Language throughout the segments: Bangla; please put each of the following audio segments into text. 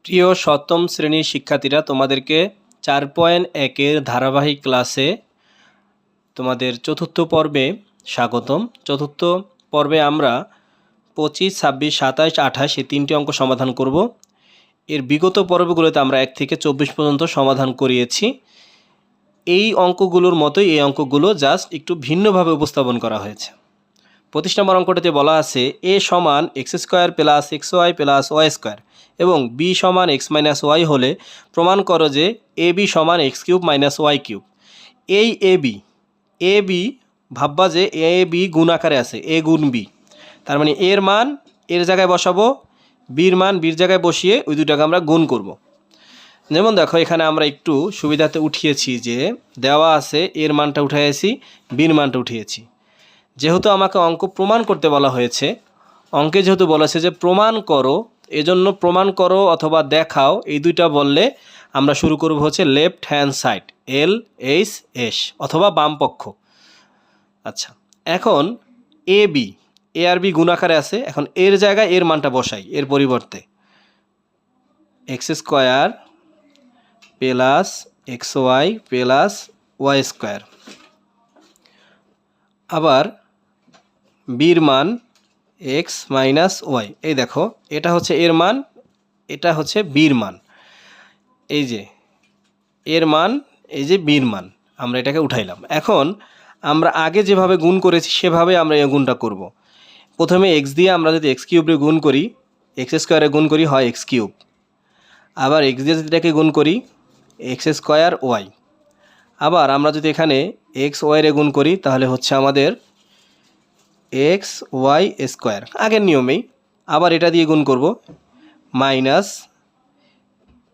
প্রিয় সপ্তম শ্রেণীর শিক্ষার্থীরা, তোমাদেরকে 4.1-এর ধারাবাহিক ক্লাসে তোমাদের চতুর্থ পর্বে স্বাগতম। চতুর্থ পর্বে আমরা 25, 26, 27, 28 এই 3টি অঙ্ক সমাধান করব। এর বিগত পর্বগুলোতে আমরা 1 থেকে 24 পর্যন্ত সমাধান করিয়েছি। এই অঙ্কগুলোর মতোই এই অঙ্কগুলো জাস্ট একটু ভিন্নভাবে উপস্থাপন করা হয়েছে। 25 নম্বর অঙ্কটিতে বলা আছে a সমান x square plus xy plus y square এবং b সমান x মাইনাস ওয়াই হলে প্রমাণ করো যে ab সমান x cube minus y cube. এই ab ভাববা যে ab গুণ আকারে আছে, a গুণ b, তার মানে এর মান এর জায়গায় বসাবো, বির মান বির জায়গায় বসিয়ে ওই দুটাকে আমরা গুণ করব। যেমন দেখো এখানে আমরা একটু সুবিধাতে উঠিয়েছি যে দেওয়া আছে এর মানটা উঠিয়েছি, বির মানটা উঠিয়েছি। যেহেতু আমাকে অঙ্ক প্রমাণ করতে বলা হয়েছে, অঙ্কে যেহেতু বলেছে যে প্রমাণ করো, এজন্য প্রমাণ করো অথবা দেখাও এই দুইটা বললে আমরা শুরু করব হচ্ছে লেফট হ্যান্ড সাইড, LHS অথবা বাম পক্ষ। আচ্ছা, এখন এ আর বি গুণাকারে আছে, এখন এর জায়গায় এর মানটা বসাই, এর পরিবর্তে x square plus xy plus y square, আবার বির মান x মাইনাস ওয়াই। এই দেখো এটা হচ্ছে এর মান, এটা হচ্ছে বির মান। এই যে এর মান, এই যে বির মান, আমরা এটাকে উঠাইলাম। এখন আমরা আগে যেভাবে গুণ করেছি সেভাবে আমরা এই গুণটা করব। প্রথমে x দিয়ে আমরা যদি x কিউবে গুণ করি, x স্কোয়ারে গুণ করি হয় x কিউব, আবার x দিয়ে যদি এটাকে গুণ করি x স্কোয়ার ওয়াই, আবার আমরা যদি এখানে x ওয়াইরে গুণ করি তাহলে হচ্ছে আমাদের x ওয়াই স্কোয়ার আগের নিয়মেই। আবার এটা দিয়ে গুণ করব minus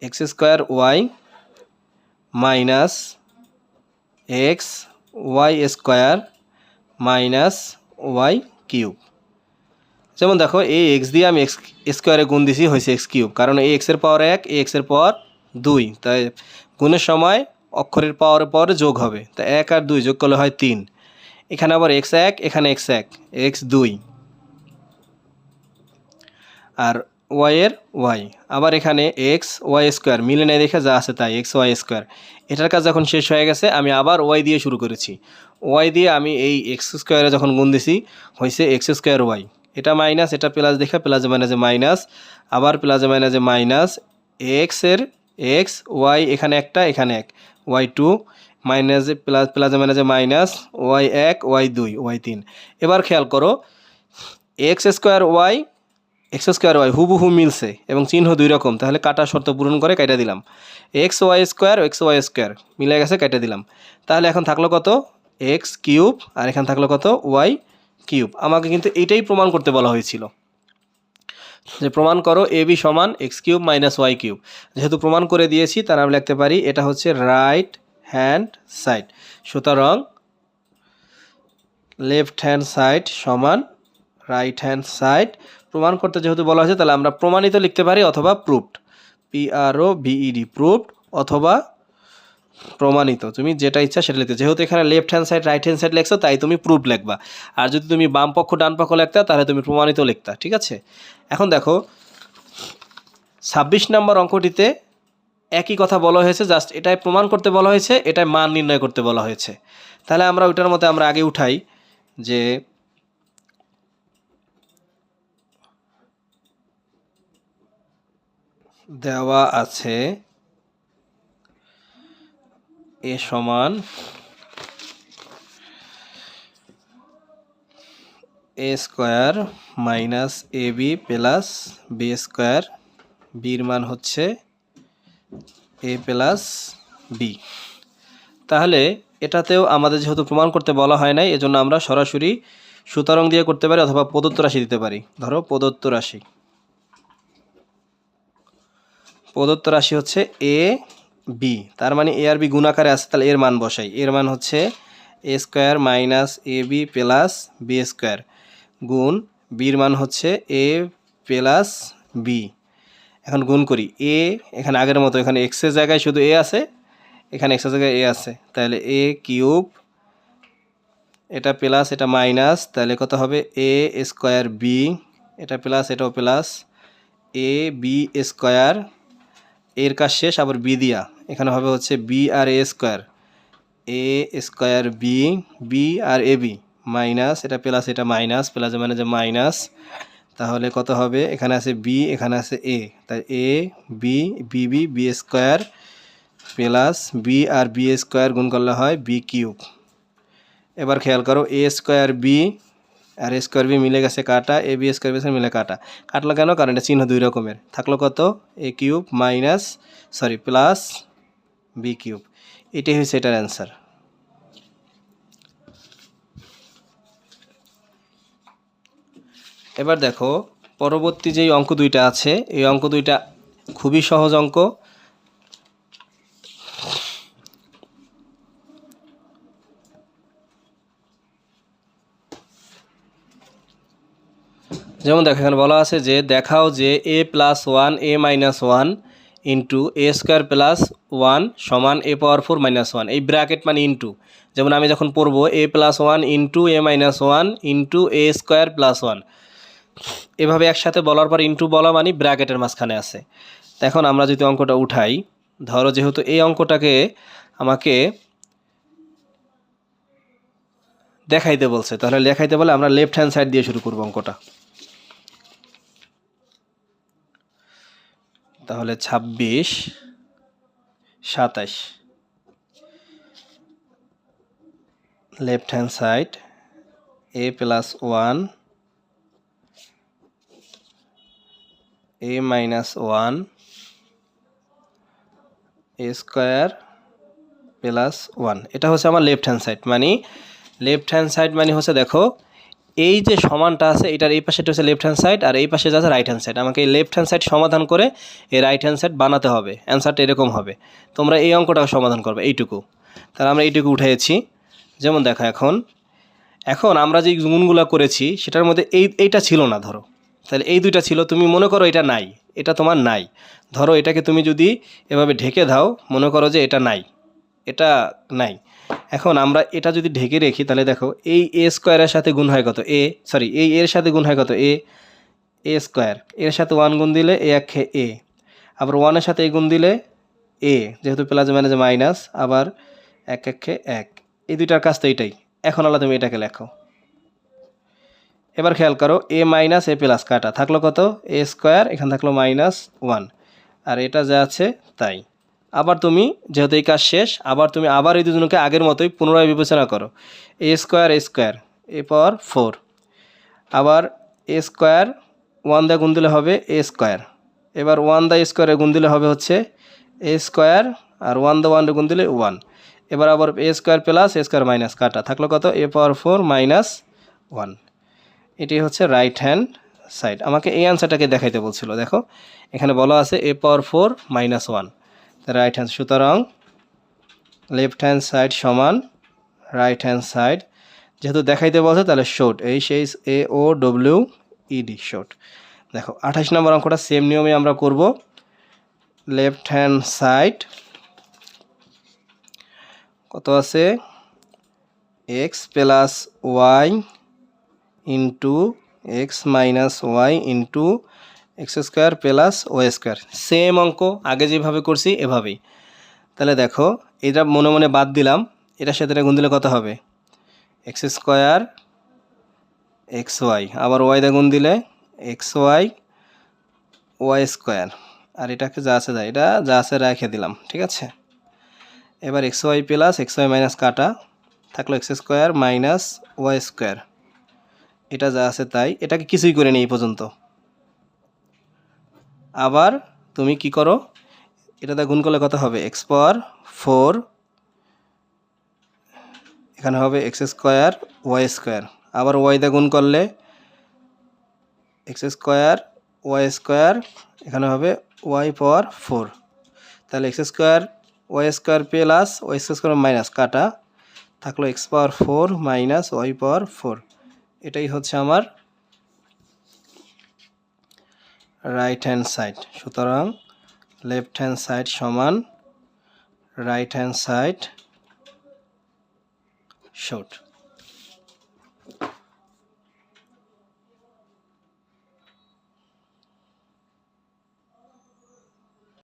x square y minus x y square minus y cube. যেমন দেখো এই এক্স দিয়ে আমি এক্স স্কোয়ারে গুণ দিছি, হয়েছে এক্স কিউব, কারণ এই এক্সের পাওয়ার 1, এই এক্সের পাওয়ার 2, তাই গুণের সময় অক্ষরের পাওয়ারের পরে যোগ হবে, তাই 1 আর 2 যোগ করলে হয় 3। এখানে আবার x1, এখানে x1, x2, আর ওয়াইয়ের ওয়াই, আবার এখানে এক্স ওয়াই স্কোয়ার মিলে নেই দেখে যা আছে তাই এক্স ওয়াই স্কোয়ার। এটার কাজ যখন শেষ হয়ে গেছে আমি আবার ওয়াই দিয়ে শুরু করেছি, ওয়াই দিয়ে আমি এই এক্স স্কোয়ারে যখন গুণ দিছি হয়েছে এক্স স্কোয়ার ওয়াই। এটা মাইনাস এটা প্লাস দেখে প্লাসে মাইনাসে মাইনাস, আবার প্লাসে মাইনাসে মাইনাস, এক্সের এক্স ওয়াই এখানে একটা এখানে 1, ওয়াই 2 মাইনাসে প্লাস প্লাসে মাইনাসে মাইনাস, ওয়াই 1 ওয়াই 2 ওয়াই 3। এবার খেয়াল করো x square y x square y হুবহু মিলছে এবং চিহ্ন 2 রকম, তাহলে কাটা শর্ত পূরণ করে কেটে দিলাম। এক্স ওয়াই স্কোয়ার মিলে গেছে, কেটে দিলাম। তাহলে এখন থাকলো কত এক্স কিউব, আর এখানে থাকলো কত ওয়াই কিউব। আমাকে কিন্তু এইটাই প্রমাণ করতে বলা হয়েছিল যে প্রমাণ করো এ বি সমান x cube minus y cube. যেহেতু প্রমাণ করে দিয়েছি তার আমি লিখতে পারি এটা হচ্ছে রাইট হ্যান্ড সাইড, সুতরাং লেফট হ্যান্ড সাইড সমান রাইট হ্যান্ড সাইড। প্রমাণ করতে যেহেতু বলা হয়েছে তাহলে আমরা প্রমাণিত লিখতে পারি অথবা প্রুভড, PROVED, প্রুভড অথবা প্রমাণিত, তুমি যেটা ইচ্ছা সেটা লিখতে। যেহেতু এখানে left hand side right hand side লিখছো তাই তুমি প্রুভড লিখবা, আর যদি তুমি বাম পক্ষ ডান পক্ষ লিখতা তাহলে তুমি প্রমাণিত লিখতা। ঠিক আছে, এখন দেখো 26 নম্বর অঙ্কটিতে একই কথা বলা হয়েছে, জাস্ট এটাই প্রমাণ করতে বলা হয়েছে, এটাই মান নির্ণয় করতে বলা হয়েছে। তাহলে আমরা ওইটার মধ্যে আমরা আগে উঠাই যে দেওয়া আছে এ সমান এ square minus A B plus B square, বির মান হচ্ছে এ প্লাস বি। তাহলে এটাতেও আমাদের যেহেতু প্রমাণ করতে বলা হয় নাই এজন্য আমরা সরাসরি সুতরাং দিয়ে করতে পারি অথবা প্রদত্ত রাশি দিতে পারি। ধরো প্রদত্ত রাশি হচ্ছে এ বি, তার মানে এ আর বি গুণাকারে আছে, তাহলে এর মান বসাই। এর মান হচ্ছে এ square minus A B plus B square গুণ বির মান হচ্ছে এ প্লাস বি। এখন গুণ করি এ, এখানে আগের মতো এখানে এক্সের জায়গায় শুধু এ আছে, এখানে এক্সের জায়গায় এ আছে, তাহলে এ কিউব, এটা প্লাস এটা মাইনাস, তাহলে কত হবে এ স্কোয়ার বি, এটা প্লাস এটাও প্লাস, এ বি স্কোয়ার এর কাজ শেষ, আবার বি দিয়া এখানে হবে হচ্ছে বি আর এ স্কোয়ার বি, বি আর এ বি মাইনাস, এটা প্লাস এটা মাইনাস, প্লাস মানে যে মাইনাস, তাহলে কত হবে, এখানে আছে বি এখানে আছে এ, তাই A B B B B square plus B আর বি স্কোয়ার গুণ করলে হয় বি কিউব। এবার খেয়াল করো এ স্কোয়ার বি আর এ স্কোয়ার বি মিলে গেছে কাটা, এ বি স্কোয়ার বি মিলে কাটা, কাটলো কেন, কারণ এটা চিহ্ন দুই রকমের, থাকলো কত A cube minus plus B cube. এটাই হচ্ছে এটার অ্যান্সার। এবার দেখো পরবর্তী যেই অঙ্ক দুইটা আছে, এই অঙ্ক দুইটা খুবই সহজ অঙ্ক। যেমন দেখো এখানে বলা আছে যে দেখাও যে এ প্লাস ওয়ান এ মাইনাস ওয়ান ইন্টু এ স্কোয়ার প্লাস ওয়ান সমান এ পাওয়ার ফোর মাইনাস ওয়ান, এই ব্র্যাকেট মানে ইন্টু, যেমন আমি যখন পড়বো এ প্লাস ওয়ান ইন্টু এ মাইনাস ওয়ান ইন্টু এ স্কোয়ার প্লাস ওয়ান, এভাবে একসাথে বলার পর ইন্টু বলা মানে ব্র্যাকেটের মাঝখানে আছে। এখন আমরা যদি অঙ্কটা উঠাই, ধরো যেহেতু এই অঙ্কটাকে আমাকে দেখাইতে বলছে, তাহলে দেখাইতে বলে আমরা লেফট হ্যান্ড সাইড দিয়ে শুরু করবো অঙ্কটা। তাহলে 26 27 লেফট হ্যান্ড সাইড এ প্লাস ওয়ান এ মাইনাস ওয়ান এ স্কোয়ার প্লাস ওয়ান, এটা হচ্ছে আমার লেফট হ্যান্ড সাইড। মানে লেফট হ্যান্ড সাইড মানে হচ্ছে দেখো এই যে সমানটা আছে এটার এই পাশেটা হচ্ছে লেফট হ্যান্ড সাইড আর এই পাশে যাচ্ছে রাইট হ্যান্ড সাইড, আমাকে এই লেফট হ্যান্ড সাইড সমাধান করে এই রাইট হ্যান্ড সাইড বানাতে হবে। অ্যান্সারটা এরকম হবে, তোমরা এই অঙ্কটাও সমাধান করবে এইটুকু। তাহলে আমরা এইটুকু উঠেছি। যেমন দেখো এখন আমরা যে গুণগুলো করেছি সেটার মধ্যে এইটা ছিল না, ধরো তাহলে এই দুইটা ছিল, তুমি মনে করো এটা নাই, এটা তোমার নাই, ধরো এটাকে তুমি যদি এভাবে ঢেকে দাও, মনে করো যে এটা নাই, এটা নাই। এখন আমরা এটা যদি ঢেকে রেখি তাহলে দেখো এই এ স্কোয়ারের সাথে গুণ হয় কত এই এর সাথে গুণ হয় কত এ স্কোয়ার, এর সাথে ওয়ান গুণ দিলে এ একে এ, আবার ওয়ানের সাথে এই গুণ দিলে এ, যেহেতু প্লাস মানে যে মাইনাস, আবার এক একে এক, এই দুইটার কাজ তো এইটাই। এখন আলাদা তুমি এটাকে লেখো। এবার খেয়াল করো এ মাইনাস এ প্লাস কাটা, থাকলো কত এ স্কোয়ার, এখানে থাকলো মাইনাস ওয়ান, আর এটা যা আছে তাই। আবার তুমি যেহেতু এই কাজ শেষ, আবার তুমি আবার এই দুজনকে আগের মতোই পুনরায় বিবেচনা করো, A square A power four, আবার এ স্কোয়ার ওয়ান দা গুণ দিলে হবে এ স্কোয়ার, এবার ওয়ান দা স্কোয়ারে গুণ দিলে হবে হচ্ছে এ স্কোয়ার, আর ওয়ান গুণ দিলে ওয়ান, এবার আবার এ স্কোয়ার প্লাস এ স্কোয়ার মাইনাস কাটা, থাকলো কত এ পাওয়ার ফোর মাইনাস ওয়ান। এটি হচ্ছে রাইট হ্যান্ড সাইড। আমাকে এই অ্যান্সারটাকে দেখাইতে বলছিল, দেখো এখানে বলা আছে A power four minus one, right hand. সুতরাং লেফট হ্যান্ড সাইড সমান রাইট হ্যান্ড সাইড, যেহেতু দেখাইতে বলছে তাহলে শর্ট, SHAOWED শর্ট। দেখো 28 নম্বর অঙ্কটা সেম নিয়মে আমরা করব। লেফট হ্যান্ড সাইড কত আছে x plus y into x minus y into x square plus y square, same অঙ্ক আগে যেভাবে করছি এভাবেই। তাহলে দেখো এটা মনে মনে বাদ দিলাম, এটার সাথে এটা গুণ দিলে কত হবে এক্স স্কোয়ার এক্স ওয়াই, আবার ওয়াই দা গুণ দিলে এক্স ওয়াই স্কোয়ার, আর এটাকে যা আছে এটা যা আছে রেখে দিলাম, ঠিক আছে। এবার x y plus x y minus কাটা, থাকলো x square minus y square, এটা যা আছে তাই, এটাকে কিছুই করে নেই এই পর্যন্ত। আবার তুমি কি করো, এটাতে গুণ করলে কত হবে এক্স পাওয়ার ফোর, এখানে হবে এক্স স্কোয়ার ওয়াই স্কোয়ার, আবার ওয়াই দা গুণ করলে এক্স স্কোয়ার ওয়াই স্কোয়ার, এখানে হবে ওয়াই পাওয়ার ফোর, তাহলে x square y square plus y square minus কাটা, থাকলো x power four minus y power four. এটাই হচ্ছে আমার রাইট হ্যান্ড সাইড। সুতরাং লেফট হ্যান্ড সাইড সমান রাইট হ্যান্ড সাইড শর্ট।